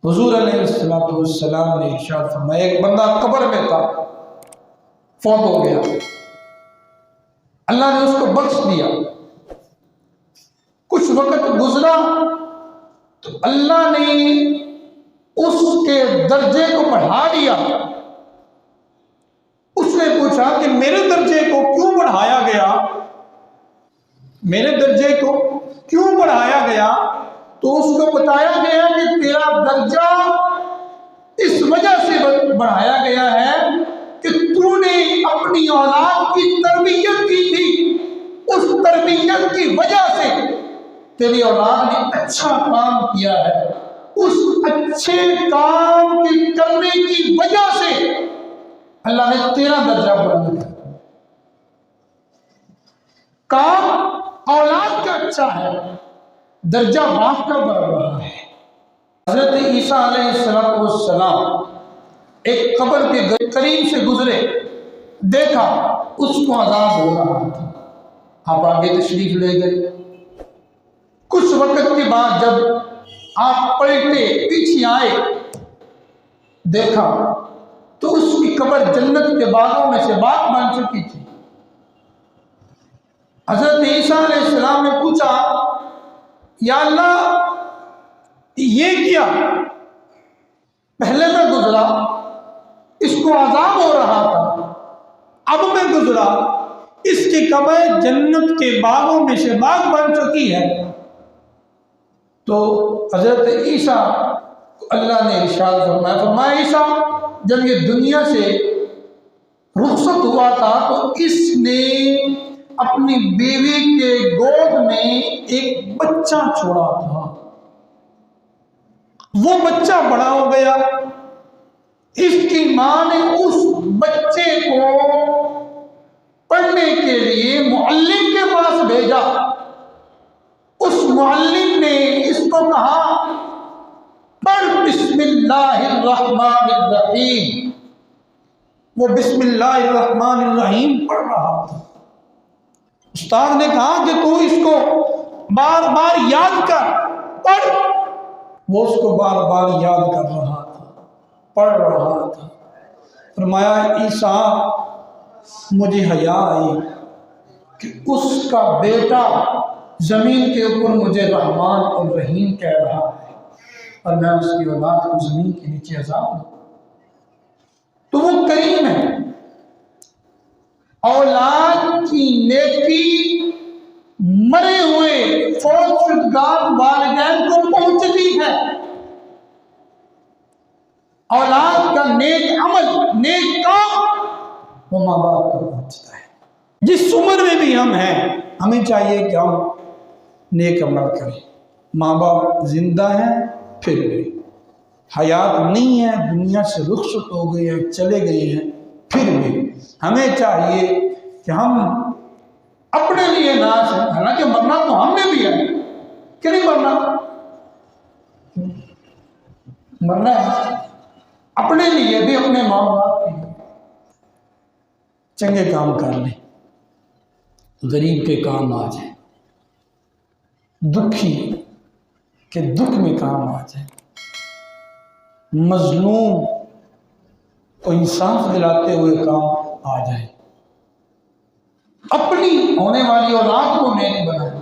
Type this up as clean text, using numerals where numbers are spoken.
حضور علیہ السلام نے ارشاد فرمایا ایک بندہ قبر میں تھا، فوت ہو گیا، اللہ نے اس کو بخش دیا، کچھ وقت گزرا تو اللہ نے اس کے درجے کو بڑھا دیا۔ اس نے پوچھا کہ میرے درجے کو کیوں بڑھایا گیا، میرے درجے کو کیوں بڑھایا گیا؟ تو اس کو بتایا گیا کہ تیرا درجہ اس وجہ سے بڑھایا گیا ہے کہ تو نے اپنی اولاد کی تربیت کی تھی، اس تربیت کی وجہ سے تیری اولاد نے اچھا کام کیا ہے، اس اچھے کام کے کرنے کی وجہ سے اللہ نے تیرا درجہ بلند کیا۔ کام اولاد کا اچھا ہے، درجہ باپ کا بڑھ رہا ہے۔ حضرت عیسیٰ علیہ السلام ایک قبر کے قریب سے گزرے، دیکھا اس کو عذاب ہو رہا تھا، آپ آگے تشریف لے گئے۔ کچھ وقت کے بعد جب آپ پلٹے پیچھے آئے، دیکھا تو اس کی قبر جنت کے باغوں میں سے باغ بن چکی تھی۔ حضرت عیسیٰ علیہ السلام نے پوچھا یا اللہ یہ کیا؟ پہلے میں گزرا اس کو عذاب ہو رہا تھا، اب میں گزرا اس کی قبر جنت کے باغوں میں سے باغ بن چکی ہے۔ تو حضرت عیسیٰ اللہ نے ارشاد فرمایا عیسیٰ جب یہ دنیا سے رخصت ہوا تھا تو اس نے اپنی بیوی کے گود میں ایک بچہ چھوڑا تھا، وہ بچہ بڑا ہو گیا، اس کی ماں نے اس بچے کو پڑھنے کے لیے معلم کے پاس بھیجا۔ اس معلم نے اس کو کہا پڑھ بسم اللہ الرحمن الرحیم، وہ بسم اللہ الرحمن الرحیم پڑھ رہا تھا۔ استاد نے کہا کہ تو اس کو بار بار یاد کر، پڑھ۔ وہ اس کو بار بار یاد کر رہا تھا، پڑھ رہا تھا۔ فرمایا عیسیٰ مجھے حیا آئی کہ اس کا بیٹا زمین کے اوپر مجھے رحمان اور رحیم کہہ رہا ہے اور میں اس کی اولاد کو زمین کے نیچے عذاب دوں۔ تو وہ کریم ہے، اولاد کی نیکی مرے ہوئے فوت شدگار والدین کو پہنچتی ہے، اولاد کا نیک عمل نیک کام وہ ماں باپ کو پہنچتا ہے۔ جس عمر میں بھی ہم ہیں ہمیں چاہیے کہ ہم نیک عمل کریں۔ ماں باپ زندہ ہیں پھر بھی، حیات نہیں ہے، دنیا سے رخصت ہو گئے ہیں، چلے گئے ہیں، پھر بھی ہمیں چاہیے کہ ہم اپنے لیے نہ سن، حالانکہ مرنا تو ہم نے بھی ہے کہ نہیں، مرنا ہے اپنے لیے بھی، اپنے ماں باپ کے لیے۔ چنگے کام کر لیں، غریب کے کام آ جائیں، دکھی کے دکھ میں کام آ جائیں، مظلوم کو انصاف دلاتے ہوئے کام آ جائے، اپنی ہونے والی اولاد کو نیک بنائیں۔